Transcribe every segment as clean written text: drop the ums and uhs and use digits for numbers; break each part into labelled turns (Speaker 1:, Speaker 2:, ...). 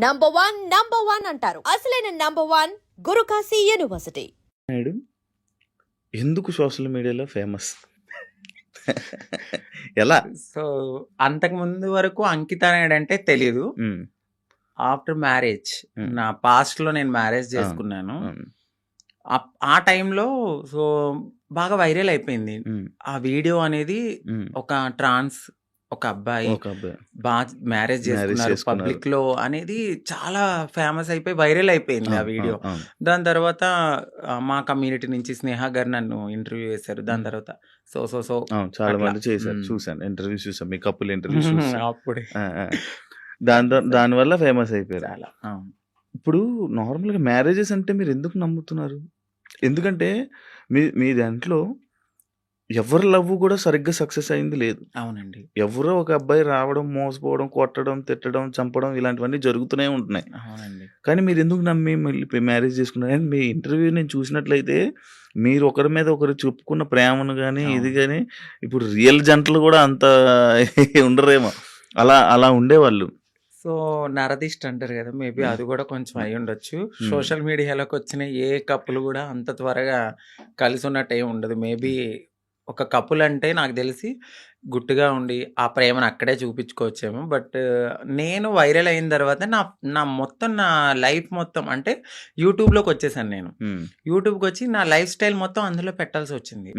Speaker 1: Number one అంటారు. అసలైన number one Guru Kashi university.
Speaker 2: Naidu ఎందుకు సోషల్ మీడియాలో ఫేమస్? ఎలా?
Speaker 3: సో అంతకు ముందు వరకు అంకిత నాయుడు అంటే తెలీదు. ఆఫ్టర్ మ్యారేజ్ నా పాస్ట్ లో నేను మ్యారేజ్ చేసుకున్నాను. ఆ టైంలో సో బాగా వైరల్ అయిపోయింది ఆ వీడియో అనేది. ఒక ట్రాన్స్ ఒక అబ్బాయి బాగా మ్యారేజ్ చేసుకున్నారు పబ్లిక్ లో అనేది చాలా ఫేమస్ అయిపోయి వైరల్ అయిపోయింది ఆ వీడియో. దాని తర్వాత మా కమ్యూనిటీ నుంచి స్నేహ గారు నన్ను ఇంటర్వ్యూ చేశారు. దాని తర్వాత సో సో సో
Speaker 2: చాలా మంది చేశారు, చూసాను ఇంటర్వ్యూ, చూసాను మీ కపుల్ ఇంటర్వ్యూ
Speaker 3: అప్పుడే
Speaker 2: దానివల్ల ఫేమస్ అయిపోయారు.
Speaker 3: చాలా
Speaker 2: ఇప్పుడు నార్మల్గా మ్యారేజెస్ అంటే మీరు ఎందుకు నమ్ముతున్నారు? ఎందుకంటే మీ దాంట్లో ఎవరి లవ్ కూడా సరిగ్గా సక్సెస్ అయింది లేదు.
Speaker 3: అవునండి.
Speaker 2: ఎవరో ఒక అబ్బాయి రావడం, మోసపోవడం, కొట్టడం, తిట్టడం, చంపడం ఇలాంటివన్నీ జరుగుతూనే ఉంటున్నాయి.
Speaker 3: అవునండి.
Speaker 2: కానీ మీరు ఎందుకు నమ్మి మళ్ళీ మ్యారేజ్ చేసుకున్నారు? మీ ఇంటర్వ్యూ నేను చూసినట్లయితే మీరు ఒకరి మీద ఒకరు చెప్పుకున్న ప్రేమను కానీ ఇది కానీ ఇప్పుడు రియల్ జంటలు కూడా అంత ఉండరేమో, అలా ఉండేవాళ్ళు.
Speaker 3: సో నరదిష్ట అంటారు కదా, మేబీ అది కూడా కొంచెం అయి ఉండొచ్చు. సోషల్ మీడియాలోకి వచ్చిన ఏ కప్పులు కూడా అంత త్వరగా కలిసి ఉన్నట్టు ఏమి ఉండదు. మేబీ ఒక కపుల్ అంటే నాకు తెలిసి గుట్టుగా ఉండి ఆ ప్రేమను అక్కడే చూపించుకోవచ్చేమో. బట్ నేను వైరల్ అయిన తర్వాత నా లైఫ్ మొత్తం అంటే యూట్యూబ్లోకి వచ్చేసాను. నేను యూట్యూబ్కి వచ్చి నా లైఫ్ స్టైల్ మొత్తం అందులో పెట్టాల్సి వచ్చింది.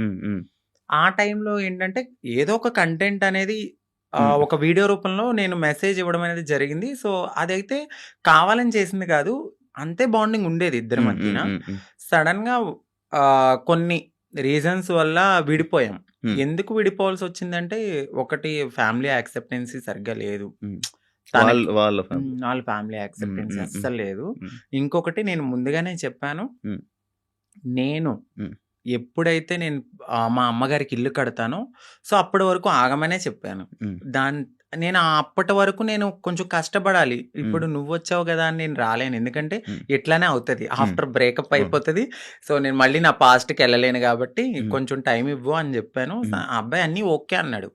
Speaker 3: ఆ టైంలో ఏంటంటే ఏదో ఒక కంటెంట్ అనేది ఒక వీడియో రూపంలో నేను మెసేజ్ ఇవ్వడం అనేది జరిగింది. సో అదైతే కావాలని చేసింది కాదు, అంతే బాండింగ్ ఉండేది ఇద్దరి మధ్యన. సడన్గా కొన్ని రీజన్స్ వల్ల విడిపోయాం. ఎందుకు విడిపోవాల్సి వచ్చిందంటే, ఒకటి ఫ్యామిలీ యాక్సెప్టెన్సీ సరిగ్గా లేదు, వాళ్ళ ఫ్యామిలీ యాక్సెప్టెన్సీ అస్సలు లేదు. ఇంకొకటి నేను ముందుగానే చెప్పాను, నేను ఎప్పుడైతే నేను మా అమ్మగారికి ఇల్లు కడతానో సో అప్పటి వరకు ఆగమనే చెప్పాను. నేను అప్పటి వరకు నేను కొంచెం కష్టపడాలి. ఇప్పుడు నువ్వు వచ్చావు కదా అని నేను రాలేను, ఎందుకంటే ఇట్లానే అవుతుంది, ఆఫ్టర్ బ్రేకప్ అయిపోతుంది. సో నేను మళ్ళీ నా పాస్ట్కి వెళ్ళలేను కాబట్టి కొంచెం టైం ఇవ్వు అని చెప్పాను. ఆ అబ్బాయి అన్నీ ఓకే అన్నాడు.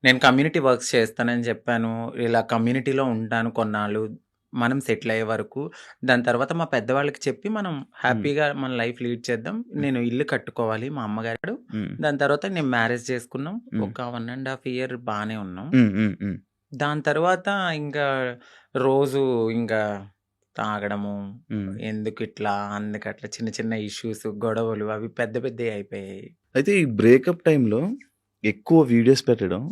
Speaker 3: నేను కమ్యూనిటీ వర్క్స్ చేస్తానని చెప్పాను, ఇలా కమ్యూనిటీలో ఉంటాను కొన్నాళ్ళు, మనం సెటిల్ అయ్యే వరకు. దాని తర్వాత మా పెద్దవాళ్ళకి చెప్పి మనం హ్యాపీగా మన లైఫ్ లీడ్ చేద్దాం, నేను ఇల్లు కట్టుకోవాలి మా అమ్మగారు. దాని తర్వాత నేను మ్యారేజ్ చేసుకున్నాం. ఒక 1.5 year బాగానే ఉన్నాం. దాని తర్వాత ఇంకా రోజు ఇంకా తాగడము, ఎందుకు ఇట్లా అందుకట్లా చిన్న చిన్న ఇష్యూస్, గొడవలు అవి పెద్ద పెద్ద అయిపోయాయి.
Speaker 2: అయితే ఈ బ్రేకప్ టైంలో ఎక్కువ వీడియోస్ పెట్టడం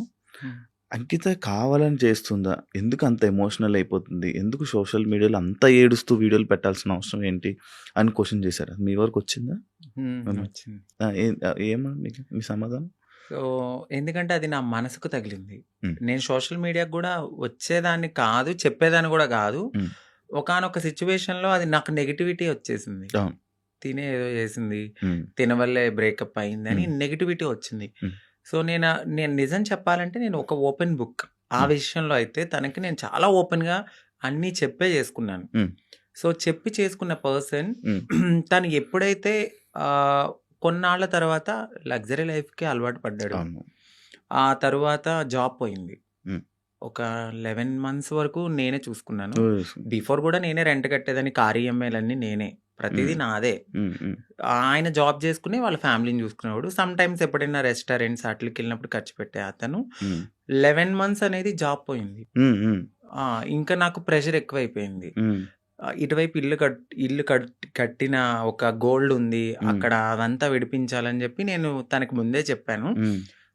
Speaker 2: అంకిత కావాలని చేస్తుందా? ఎందుకు అంత ఎమోషనల్ అయిపోతుంది? ఎందుకు సోషల్ మీడియాలో అంత ఏడుస్తూ వీడియోలు పెట్టాల్సిన అవసరం ఏంటి అని క్వశ్చన్ చేశారా? మీ వరకు వచ్చిందా? ఏమో మీ సమాధానం?
Speaker 3: సో ఎందుకంటే అది నా మనసుకు తగిలింది. నేను సోషల్ మీడియాకి కూడా వచ్చేదాన్ని కాదు, చెప్పేదాన్ని కూడా కాదు. ఒకానొక సిచ్యువేషన్లో అది నాకు నెగిటివిటీ వచ్చేసింది. తినే ఏదో చేసింది, తినవల్లే బ్రేకప్ అయింది అని నెగిటివిటీ వచ్చింది. సో నేను నిజం చెప్పాలంటే నేను ఒక ఓపెన్ బుక్ ఆ విషయంలో. అయితే తనకి నేను చాలా ఓపెన్గా అన్నీ చెప్పే చేసుకున్నాను. సో చెప్పి చేసుకున్న పర్సన్ తను ఎప్పుడైతే కొన్నాళ్ళ తర్వాత లగ్జరీ లైఫ్కి అలవాటు పడ్డాడు, ఆ తర్వాత జాబ్ పోయింది. ఒక 11 months వరకు నేనే చూసుకున్నాను. బిఫోర్ కూడా నేనే రెంట్ కట్టేదాన్ని, కార్ ఈఎంఐలన్నీ నేనే, ప్రతిదీ నాదే. ఆయన జాబ్ చేసుకుని వాళ్ళ ఫ్యామిలీని చూసుకునేవాడు. సమ్ టైమ్స్ ఎప్పుడైనా రెస్టారెంట్స్ అట్లకి వెళ్ళినప్పుడు ఖర్చు పెట్టే అతను. 11 months అనేది జాబ్ పోయింది. ఇంకా నాకు ప్రెషర్ ఎక్కువైపోయింది. ఇటువైపు ఇల్లు కట్టిన ఒక గోల్డ్ ఉంది అక్కడ, అదంతా విడిపించాలని చెప్పి నేను తనకి ముందే చెప్పాను.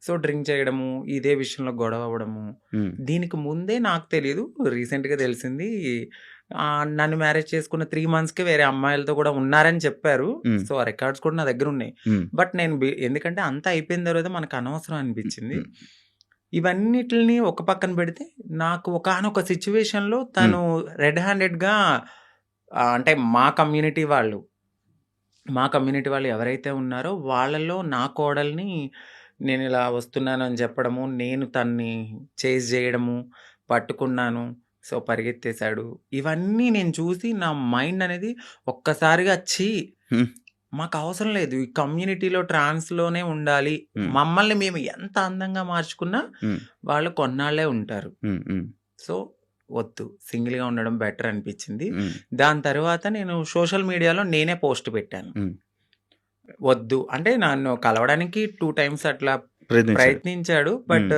Speaker 3: సో డ్రింక్ చేయడము, ఇదే విషయంలో గొడవ అవ్వడము. దీనికి ముందే నాకు తెలియదు, రీసెంట్గా తెలిసింది. నన్ను మ్యారేజ్ చేసుకున్న 3 monthsకే వేరే అమ్మాయిలతో కూడా ఉన్నారని చెప్పారు. సో ఆ రికార్డ్స్ కూడా నా దగ్గర ఉన్నాయి. బట్ నేను ఎందుకంటే అంతా అయిపోయిన తర్వాత మనకు అనవసరం అనిపించింది. ఇవన్నిటిని ఒక పక్కన పెడితే నాకు ఒకానొక సిచ్యువేషన్లో తను రెడ్ హ్యాండెడ్గా అంటే మా కమ్యూనిటీ వాళ్ళు ఎవరైతే ఉన్నారో వాళ్ళలో నా కోడల్ని నేను ఇలా వస్తున్నాను అని చెప్పడము, నేను తన్ని చేజ్ చేయడము, పట్టుకున్నాను, సో పరిగెత్తేశాడు. ఇవన్నీ నేను చూసి నా మైండ్ అనేది ఒక్కసారిగా మాకు అవసరం లేదు, ఈ కమ్యూనిటీలో ట్రాన్స్లోనే ఉండాలి, మమ్మల్ని మేము ఎంత అందంగా మార్చుకున్నా వాళ్ళు కొన్నాళ్ళే ఉంటారు. సో వద్దు సింగిల్‌గా ఉండడం బెటర్ అనిపించింది.
Speaker 2: హ్మ్.
Speaker 3: దాని తర్వాత నేను సోషల్ మీడియాలో నేనే పోస్ట్ పెట్టాను.
Speaker 2: హ్మ్.
Speaker 3: వద్దు అంటే నన్ను కలవడానికి 2 టైమ్స్ అట్లా
Speaker 2: ప్రయత్నించారు.
Speaker 3: ప్రయత్నించాడు. బట్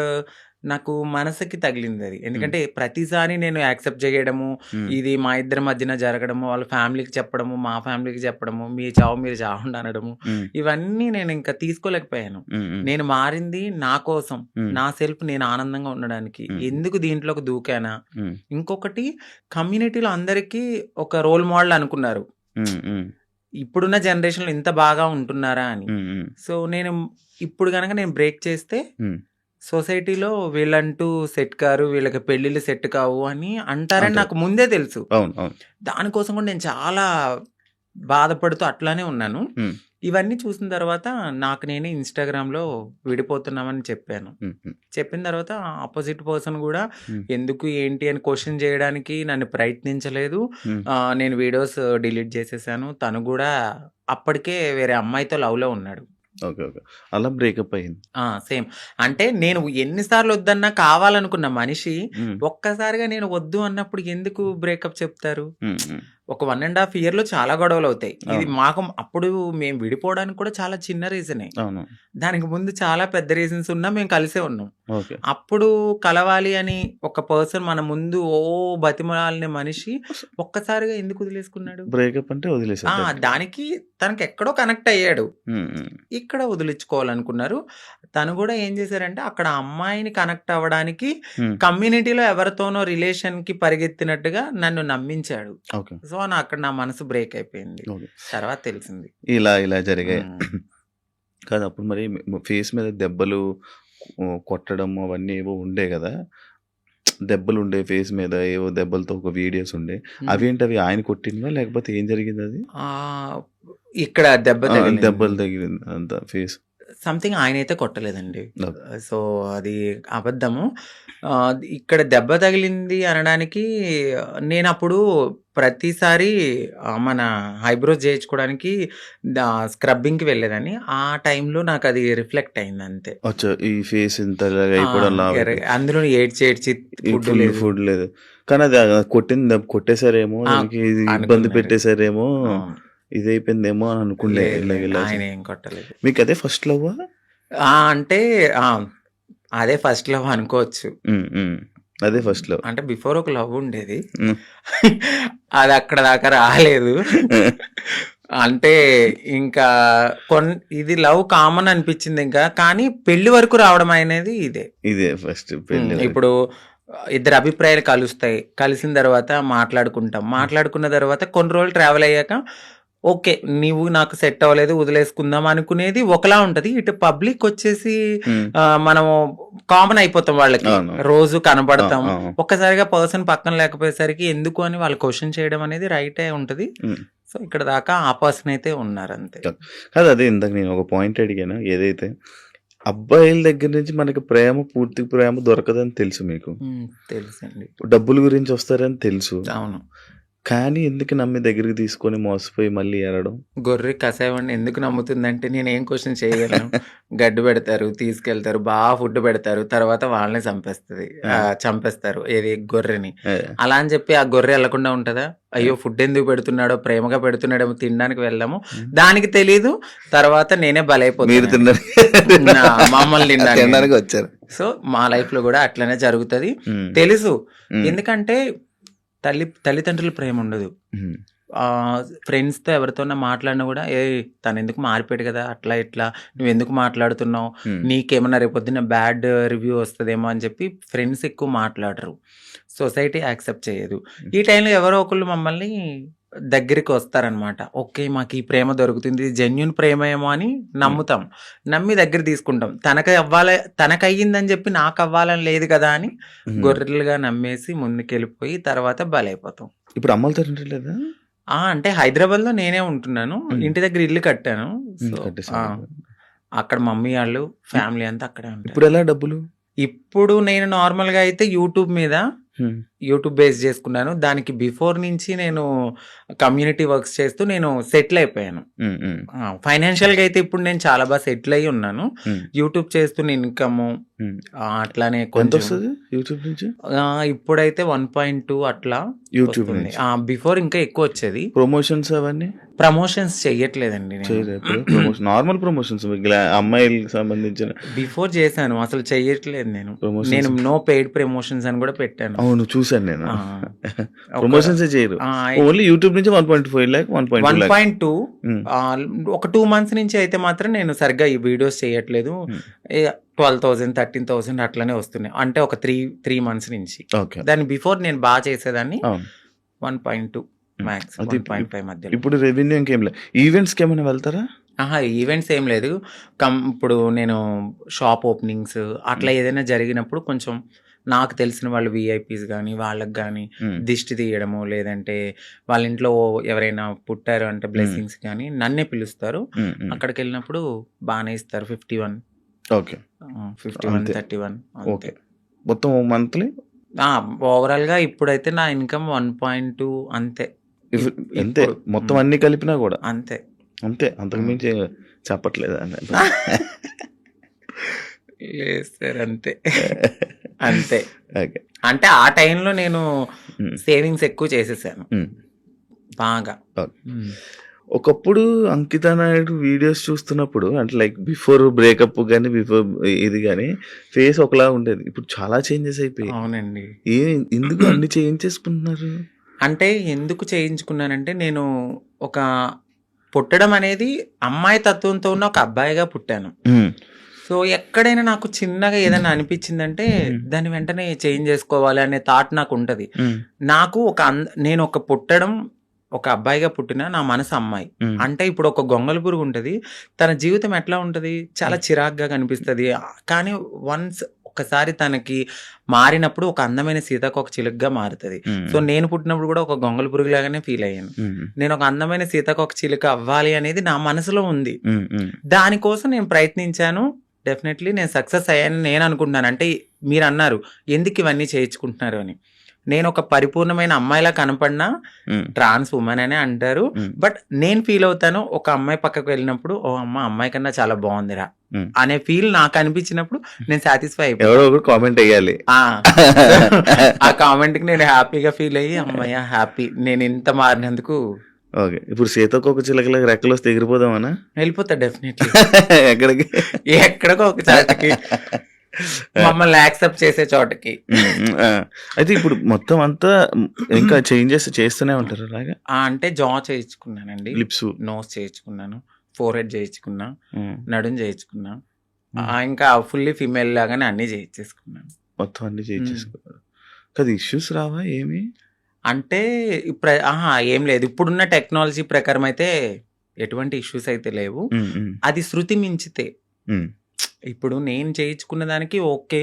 Speaker 3: నాకు మనసుకి తగిలిందది. ఎందుకంటే ప్రతిసారి నేను యాక్సెప్ట్ చేయడము,
Speaker 2: హ్మ్.
Speaker 3: ఇది మా ఇద్దరి మధ్యన జరగడము, వాళ్ళ ఫ్యామిలీకి చెప్పడము, మా ఫ్యామిలీకి చెప్పడము, మీ చావు మీరు చావండి అనడము,
Speaker 2: హ్మ్.
Speaker 3: ఇవన్నీ నేను ఇంకా తీసుకోలేకపోయాను.
Speaker 2: హ్మ్. హ్మ్.
Speaker 3: నేను మారింది నా కోసం,
Speaker 2: హ్మ్.
Speaker 3: నా సెల్ఫ్ నేను ఆనందంగా ఉండడానికి.
Speaker 2: హ్మ్.
Speaker 3: ఎందుకు దీంట్లోకి దూకానా?
Speaker 2: హ్మ్.
Speaker 3: ఇంకొకటి కమ్యూనిటీలో అందరికీ ఒక రోల్ మోడల్ అనుకున్నారు.
Speaker 2: హ్మ్. హ్మ్.
Speaker 3: ఇప్పుడున్న జనరేషన్‌లో ఇంత బాగా ఉంటున్నారా అని.
Speaker 2: హ్మ్. హ్మ్.
Speaker 3: సో, ఇప్పుడు గనక నేను బ్రేక్ చేస్తే
Speaker 2: హ్మ్.
Speaker 3: సొసైటీలో వీళ్ళంటూ సెట్ కారు, వీళ్ళకి పెళ్ళిళ్ళు సెట్ కావు అని అంటారని
Speaker 2: అంటారు.
Speaker 3: నాకు ముందే తెలుసు.
Speaker 2: అవును. అవును.
Speaker 3: దానికోసం కూడా నేను చాలా బాధపడుతూ అట్లానే ఉన్నాను.
Speaker 2: హ్మ్.
Speaker 3: ఇవన్నీ చూసిన తర్వాత నాకు నేనే ఇన్‌స్టాగ్రామ్‌లో విడిపోతున్నామని చెప్పాను.
Speaker 2: హ్మ్. హ్మ్.
Speaker 3: చెప్పిన తర్వాత అపోజిట్ పర్సన్ గూడా
Speaker 2: హ్మ్.
Speaker 3: ఎందుకు, ఏంటి అని క్వెషన్ చేయడానికి నన్ను ప్రయత్నించలేదు.
Speaker 2: హ్మ్.
Speaker 3: నేను వీడియోస్ డిలీట్ చేసేసాను. తను గూడా అప్పటికే వేరే అమ్మాయితో లవ్‌లో ఉన్నాడు.
Speaker 2: ఓకే. ఓకే. అలా బ్రేకప్ అయింది.
Speaker 3: సేమ్. అంటే నేను ఎన్ని సార్లు వద్దన్నా కావాలనుకున్న మనిషి
Speaker 2: హ్మ్.
Speaker 3: ఒక్కసారిగా నేను వద్దు అన్నప్పుడు ఎందుకు బ్రేకప్ చెప్తారు?
Speaker 2: హ్మ్. హ్మ్.
Speaker 3: ఒక 1½ ఇయర్‌లో చాలా గొడవలవుతాయి. ఇది
Speaker 2: అవును.
Speaker 3: మాకు అప్పుడు మేము విడిపోవడానికి కూడా చాలా చిన్న రీజనే.
Speaker 2: అవును.
Speaker 3: దానికి ముందు చాలా పెద్ద రీజన్స్ ఉన్నా మేము కలిసే ఉన్నాం.
Speaker 2: ఓకే.
Speaker 3: అప్పుడు కలవాలి అని ఒక పర్సన్ మన ముందు బతిమలాడిన మనిషి ఒక్కసారిగా ఎందుకు వదిలేసుకున్నాడు?
Speaker 2: బ్రేకప్ అంటే వదిలేసారు డైరెక్ట్‌గా.
Speaker 3: దానికి తనకెక్కడో కనెక్ట్ అయ్యాడు.
Speaker 2: హ్మ్. హ్మ్.
Speaker 3: ఇక్కడ వదిలించుకోవాలనుకున్నారు. తను గూడా ఏం చేశారంటే అక్కడ అమ్మాయిని కనెక్ట్ అవ్వడానికి
Speaker 2: హ్మ్.
Speaker 3: కమ్యూనిటీలో ఎవరితోనో రిలేషన్‌కి పరిగెత్తినట్టుగా నన్ను నమ్మించాడు.
Speaker 2: ఓకే.
Speaker 3: సో, అక్కడ నా మనసు బ్రేక్ అయిపోయింది.
Speaker 2: ఓకే.
Speaker 3: తర్వాత తెలిసింది.
Speaker 2: ఇలా జరిగాయి.
Speaker 3: హ్మ్.
Speaker 2: కాదు అప్పుడు మరి ఫేస్ మీద దెబ్బలు కొట్టడం అవన్నీ ఏవో ఉండే గదా! దెబ్బలుండే ఫేస్ మీద ఏవో దెబ్బలతో ఒక వీడియోస్ ఉండే.
Speaker 3: హ్మ్.
Speaker 2: అవేంటవి ఆయన కొట్టినవా? లేకపోతే ఏం జరిగిందది?
Speaker 3: ఆహ్, ఇక్కడ దెబ్బ తగిలింది.
Speaker 2: దెబ్బలు తగిలింది అంతా ఫేస్.
Speaker 3: సంథింగ్ ఆయనైతే కొట్టలేదండి.
Speaker 2: ఓకే.
Speaker 3: సో, అది అబద్ధము. ఇక్కడ దెబ్బ తగిలింది అనడానికి నేనప్పుడు ప్రతిసారి మన ఐబ్రోస్ చేయించుకోవడానికి స్క్రబ్బింగ్‌కి వెళ్ళేదాన్ని. ఆ టైంలో నాకది రిఫ్లెక్ట్ అయిందంతే.
Speaker 2: అచ్చా! ఈ ఫేస్ ఇంతలాగా అయిపోవడం
Speaker 3: అందులో ఏడ్చి ఏడ్చి ఫుడ్
Speaker 2: ఫుల్
Speaker 3: లేదు.
Speaker 2: ఫుడ్ లేదు. కానీ అది కొట్టేసారేమో దానికి ఇది ఇబ్బంది
Speaker 3: అనుకున్నారు.
Speaker 2: పెట్టేసారేమో
Speaker 3: అవును.
Speaker 2: ఇదైపోయిందేమో అని అనుకుండే
Speaker 3: లేదు. ఆయన ఏం కొట్టలేదు.
Speaker 2: మీకదే ఫస్ట్ లవ్వా?
Speaker 3: అంటే అదే ఫస్ట్ లవ్ అనుకోవచ్చు.
Speaker 2: హ్మ్. హ్మ్. అదే ఫస్ట్ లవ్.
Speaker 3: అంటే బిఫోర్ ఒక లవ్ ఉండేది.
Speaker 2: హ్మ్.
Speaker 3: అది అక్కడ దాకా రాలేదు. అంటే ఇంకా ఇది లవ్ కామన్ అనిపించింది ఇంకా. కానీ పెళ్లి వరకు రావడం అనేది ఇదే.
Speaker 2: ఇదే ఫస్ట్ పెళ్లి వరకు.
Speaker 3: ఇప్పుడు ఇద్దరి అభిప్రాయాలు కలుస్తాయి. కలిసిన తర్వాత మాట్లాడుకుంటాం. మాట్లాడుకున్న తర్వాత కొన్ని రోజులు ట్రావెల్ అయ్యాక ఓకే. నీవు నాకు సెట్ అవ్వలేదు వదిలేసుకుందాం అనుకునేది ఒకలా ఉంటది. ఇటు పబ్లిక్ వచ్చేసి
Speaker 2: హ్మ్.
Speaker 3: మనము కామన్ అయిపోతాం వాళ్ళకి.
Speaker 2: అవును.
Speaker 3: రోజు కనబడతాం.
Speaker 2: ఆ!
Speaker 3: ఒక్కసారిగా పర్సన్ పక్కన లేకపోయేసరికి ఎందుకు అని వాళ్ళు క్వెషన్ చేయడం అనేది రైటే ఉంటది.
Speaker 2: హ్మ్.
Speaker 3: సో, ఇక్కడ దాకా ఆ పర్సన్ అయితే ఉన్నారంతే.
Speaker 2: కాదు అదే ఇందాక నేను ఒక పాయింట్ అడిగాను. ఏదైతే అబ్బాయిల దగ్గర నుంచి మనకి పూర్తి ప్రేమ దొరకదని తెలుసు మీకు.
Speaker 3: తెలుసండి.
Speaker 2: డబ్బుల గురించి వస్తారని తెలుసు.
Speaker 3: అవును.
Speaker 2: కానీ ఎందుకు నమ్మి దగ్గరికి తీసుకొని మోసపోయి మళ్ళీ ఏడడం?
Speaker 3: గొర్రె కసాయవాడిని ఎందుకు నమ్ముతుందంటే నేనేం క్వెషన్ చేయగలను. గడ్డి పెడతారు, తీసుకెళ్తారు, ఫుడ్ పెడతారు. తర్వాత వాళ్ళనే చంపేస్తారు. ఏది గొర్రెని. అలా అని చెప్పి ఆ గొర్రె ఎళ్ళకుండా ఉంటదా? అయ్యో! ఫుడ్ ఎందుకు పెడుతున్నాడో, ప్రేమగా పెడుతున్నాడేమో తినడానికి వెళ్దాము. దానికి తెలీదు. తర్వాత నేనే
Speaker 2: మీరు
Speaker 3: బలైపోతాను.
Speaker 2: తిన్నారు.
Speaker 3: మమ్మల్ని
Speaker 2: తినడానికి వచ్చారు.
Speaker 3: సో, మా లైఫ్‌లో గూడా అట్లనే జరుగుతది.
Speaker 2: హ్మ్.
Speaker 3: తెలుసు.
Speaker 2: హ్మ్.
Speaker 3: ఎందుకంటే తల్లిదండ్రుల ప్రేమ ఉండదు.
Speaker 2: హ్మ్.
Speaker 3: ఫ్రెండ్స్‌తో ఎవరితోన్నా మాట్లాడినా గూడా, "ఏయ్! తనెందుకు మారిపోయాడు గదా! అట్లా ఇట్లా నువ్వెందుకు మాట్లాడుతున్నావు?
Speaker 2: హ్మ్.
Speaker 3: నీకేమన్నా రేపొద్దున్న బ్యాడ్ రివ్యూ వస్తదేమో" అని చెప్పి ఫ్రెండ్స్ ఎక్కువ మాట్లాడరు. సొసైటీ యాక్సెప్ట్ చేయదు. ఈ టైంలో ఎవరో ఒకళ్ళు మమ్మల్ని దగ్గరికి వస్తారనమాట. ఓకే. మాకు ఈ ప్రేమ దొరుకుతుంది. జెన్యూన్ ప్రేమేమో అని నమ్ముతాం. నమ్మి దగ్గర తీసుకుంటాం. తనకయ్యిందని చెప్పి నాకవ్వాలని లేదు కదా అని గొర్రెలుగా నమ్మేసి ముందుకెళ్ళిపోయి తర్వాత బలైపోతాం.
Speaker 2: ఇప్పుడు అమ్మలతో ఉండట్లేదా?
Speaker 3: అంటే హైదరాబాద్‌లో నేనే ఉంటున్నాను. ఇంటి దగ్గర ఇల్లు కట్టాను. సో,
Speaker 2: కట్టేసారు.
Speaker 3: అక్కడ మమ్మీ ఆళ్ళు, ఫ్యామిలీ అంతా అక్కడే ఉంటారు.
Speaker 2: ఇప్పుడెలా డబ్బులు?
Speaker 3: ఇప్పుడు నేను నార్మల్‌గా అయితే యూట్యూబ్ మీద
Speaker 2: హ్మ్.
Speaker 3: యూట్యూబ్ బేస్ చేసుకున్నాను. దానికి బిఫోర్ నుంచి నేను కమ్యూనిటీ వర్క్స్ చేస్తూ నేను సెటిల్ అయిపోయాను. ఫైనాన్షియల్‌గా అయితే ఇప్పుడు నేను చాలా బాగా సెటిల్ అయ్యి ఉన్నాను. యూట్యూబ్ చేస్తున్న ఇన్‌కమ్ అట్లానే
Speaker 2: ఎంత
Speaker 3: కొంచెం
Speaker 2: వస్తుంది యూట్యూబ్ నుంచి?
Speaker 3: ఇప్పుడైతే 1.2 అట్లా
Speaker 2: యూట్యూబ్
Speaker 3: వస్తుంది.
Speaker 2: నుంచి
Speaker 3: బిఫోర్ ఇంకా ఎక్కువ వచ్చేది.
Speaker 2: ప్రమోషన్స్ అవన్నీ
Speaker 3: ప్రమోషన్స్ చెయ్యట్లేదండి నేను.
Speaker 2: చేయలేదు. ప్రమోషన్ నార్మల్ ప్రమోషన్స్ అమ్మాయిలకు సంబంధించిన
Speaker 3: బిఫోర్ చేశాను, అసలు చెయ్యట్లేదు నేను.
Speaker 2: ప్రమోషన్స్.
Speaker 3: నేను నో పెయిడ్ ప్రమోషన్స్ అని కూడా పెట్టాను.
Speaker 2: అవును చూసాను నేను.
Speaker 3: ఆ, ఒక-
Speaker 2: ప్రమోషన్స్ చేయరు,
Speaker 3: ఆ,
Speaker 2: ఓన్లీ యూట్యూబ్ నుంచి 1.5 lakh 1.2 lakh.
Speaker 3: 1.2 ఒక 2 months నుంచి అయితే మాత్రం నేను సరిగ్గా ఈ వీడియోస్ చేయట్లేదు. 12,000 13,000 అట్లనే వస్తున్నాయి. అంటే ఒక త్రీ మంత్స్ నుంచి.
Speaker 2: ఓకే.
Speaker 3: దాని బిఫోర్ నేను బాగా చేసేదాన్ని.
Speaker 2: అవును.
Speaker 3: 1.2 మ్యాక్స్,
Speaker 2: అది
Speaker 3: 1.5 మధ్యలో.
Speaker 2: ఇప్పుడు రెవెన్యూ ఇంకేం లేదు. ఈవెంట్స్కి ఏమైనా వెళ్తారా?
Speaker 3: ఈవెంట్స్ ఏం లేదు. ఇప్పుడు నేను షాప్ ఓపెనింగ్స్ అట్లా ఏదైనా జరిగినప్పుడు కొంచెం నాకు తెలిసిన వాళ్ళు విఐపీస్ కానీ వాళ్ళకి కానీ దిష్టి తీయడము, లేదంటే వాళ్ళ ఇంట్లో ఎవరైనా పుట్టారు అంటే బ్లెస్సింగ్స్ కానీ నన్నే పిలుస్తారు. అక్కడికి వెళ్ళినప్పుడు బాగానే ఇస్తారు. 51
Speaker 2: ఓకే
Speaker 3: 51
Speaker 2: అంతే.
Speaker 3: 31
Speaker 2: ఓకే. మొత్తం మంత్లీ
Speaker 3: ఓవరాల్ గా ఇప్పుడైతే నా ఇన్కమ్ 1.2 అంతే.
Speaker 2: అంతే
Speaker 3: ఇప్పుడు,
Speaker 2: మొత్తం అన్ని కలిపినా కూడా
Speaker 3: అంతే.
Speaker 2: అంతే, అంతకు మించి చెప్పట్లేదు.
Speaker 3: లేదు సార్, అంతే అంతే.
Speaker 2: ఓకే.
Speaker 3: అంటే ఆ టైంలో నేను సేవింగ్స్ ఎక్కువ చేసేసాను బాగా.
Speaker 2: ఒకప్పుడు అంకిత నాయుడు వీడియోస్ చూస్తున్నప్పుడు అంటే లైక్ బిఫోర్ బ్రేకప్ కానీ బిఫోర్ ఇది కానీ ఫేస్ ఒకలా ఉండేది. ఇప్పుడు చాలా చేంజెస్ అయిపోయి.
Speaker 3: అవునండి.
Speaker 2: ఎందుకు అన్ని చేంజ్ చేసుకుంటున్నారు?
Speaker 3: అంటే ఎందుకు చేయించుకున్నానంటే నేను ఒక పుట్టడం అనేది అమ్మాయి తత్వంతో ఉన్న ఒక అబ్బాయిగా పుట్టాను. సో ఎక్కడైనా నాకు చిన్నగా ఏదైనా అనిపించిందంటే దాన్ని వెంటనే చేంజ్ చేసుకోవాలి అనే థాట్ నాకు ఉంటది. నాకు నేను ఒక పుట్టడం ఒక అబ్బాయిగా పుట్టిన నా మనసు అమ్మాయి అంటే ఇప్పుడు ఒక గొంగళ పురుగు ఉంటది, తన జీవితం ఎట్లా ఉంటది, చాలా చిరాగ్గా కనిపిస్తుంది. కానీ ఒక్కసారి తనకి మారినప్పుడు ఒక అందమైన సీతాకోక చిలుకగా మారుతుంది. సో నేను పుట్టినప్పుడు కూడా ఒక గొంగళ పురుగు లాగానే ఫీల్ అయ్యాను. నేను ఒక అందమైన సీతాకోక చిలుక అవ్వాలి అనేది నా మనసులో ఉంది. దానికోసం నేను ప్రయత్నించాను. డెఫినెట్లీ నేను సక్సెస్ అయ్యాను నేను అనుకుంటున్నాను. అంటే మీరు అన్నారు ఎందుకు ఇవన్నీ చేయించుకుంటున్నారు అని. నేను ఒక పరిపూర్ణమైన అమ్మాయిలా కనపడినా ట్రాన్స్ ఉమెన్ అనే అంటారు. బట్ నేను ఫీల్ అవుతాను ఒక అమ్మాయి పక్కకు వెళ్ళినప్పుడు ఓ అమ్మాయి కన్నా చాలా బాగుందిరా అనే ఫీల్ నాకు అనిపించినప్పుడు నేను సాటిస్ఫై అయిపోయాను.
Speaker 2: కామెంట్ వేయాలి.
Speaker 3: ఆ కామెంట్ కి నేను హ్యాపీగా ఫీల్ అయ్యి అమ్మాయి హ్యాపీ నేను ఇంత మారినందుకు.
Speaker 2: ఓకే. ఇప్పుడు సీతాకోక చిలకలకు రెక్కలు వస్తే ఎగిరిపోదామనా?
Speaker 3: వెళ్ళిపోతా డెఫినెట్లీ.
Speaker 2: ఎక్కడికి?
Speaker 3: ఎక్కడికో ఒక చోటకి, మమ్మల్ని యాక్సెప్ట్ చేసే చోటకి.
Speaker 2: అయితే ఇప్పుడు మొత్తం అంతా ఇంకా చేంజెస్ చేస్తూనే ఉంటారు అలాగా?
Speaker 3: అంటే జా చేయించుకున్నానండి,
Speaker 2: లిప్స్,
Speaker 3: నోస్ చేయించుకున్నాను, ఫోర్ హెడ్ చేయించుకున్నా, నడుం చేయించుకున్నా, ఇంకా ఫుల్లీ ఫిమేల్ లాగానే అన్ని చేయించేసుకున్నాను.
Speaker 2: మొత్తం అన్ని చేయించేసుకున్నారు కదా. ఇష్యూస్ రావా ఏమి?
Speaker 3: అంటే ఏం లేదు. ఇప్పుడున్న టెక్నాలజీ ప్రకారం అయితే ఎటువంటి ఇష్యూస్ అయితే లేవు. అది శృతి మించితే ఇప్పుడు నేను చేయించుకున్న దానికి ఓకే.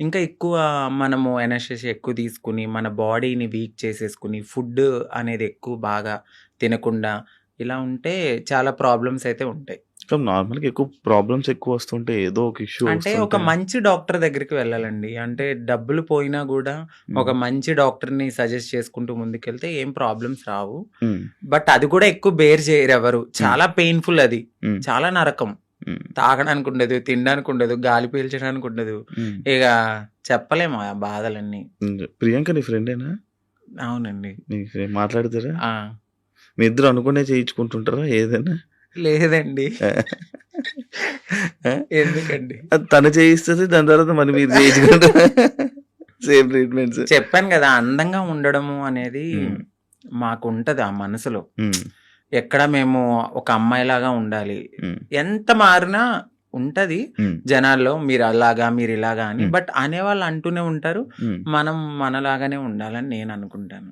Speaker 3: ఇంకా ఎక్కువ మనము ఎనర్జీ ఎక్కువ తీసుకుని మన బాడీని వీక్ చేసేసుకుని ఫుడ్ అనేది ఎక్కువ బాగా తినకుండా ఇలా ఉంటే చాలా ప్రాబ్లమ్స్ అయితే ఉంటాయి.
Speaker 2: నార్మల్గా ఎక్కువ ప్రాబ్లమ్స్ ఎక్కువ వస్తుంటే ఏదో ఒక ఇష్యూ
Speaker 3: అంటే ఒక మంచి డాక్టర్ దగ్గరికి వెళ్ళాలండి. అంటే డబ్బులు పోయినా కూడా ఒక మంచి డాక్టర్ని సజెస్ట్ చేసుకుంటూ ముందుకెళ్తే ఏం ప్రాబ్లమ్స్ రావు. బట్ అది కూడా ఎక్కువ బేర్ చేయరు ఎవరు. చాలా పెయిన్ఫుల్, అది చాలా నరకం. తాగడానికి ఉండదు, తినడానికి ఉండదు, గాలి పీల్చడానికి ఉండదు. ఇక చెప్పలేము ఆ బాధలన్నీ.
Speaker 2: ప్రియాంక నీ ఫ్రెండేనా?
Speaker 3: అవునండి.
Speaker 2: మాట్లాడతారా? మీ ఇద్దరు అనుకునే చేయించుకుంటుంటారా ఏదైనా?
Speaker 3: లేదండి. ఎందుకండి?
Speaker 2: తను చేయిస్తుంది, దాని తర్వాత మరి మీరు చేయించుకుంటారా? Same treatments.
Speaker 3: చెప్పాను కదా, అందంగా ఉండడము అనేది మాకు ఉంటది ఆ మనసులో. ఎక్కడ మేము ఒక అమ్మాయిలాగా ఉండాలి, ఎంత మారినా ఉంటది జనాల్లో మీరు అలాగా మీరు ఇలాగా అని. బట్ అనేవాళ్ళు అంటూనే ఉంటారు, మనం మనలాగానే ఉండాలని నేను అనుకుంటాను.